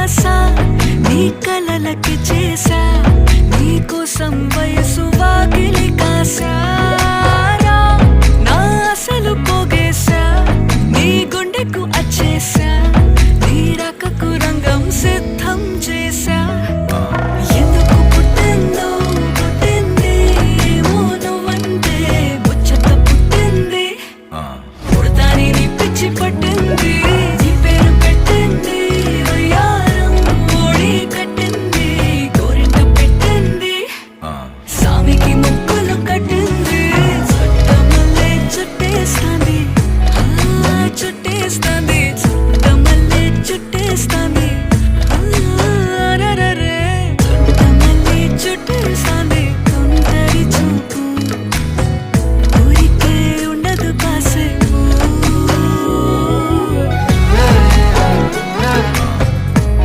ఆశా నీ కలలకి చేసా నీ కోసం వయసు వాకిలి కాసారా నా అసలు పోగేశా నీ గుండెకు అచ్చేసా నీ రకకు రంగం సిద్ధం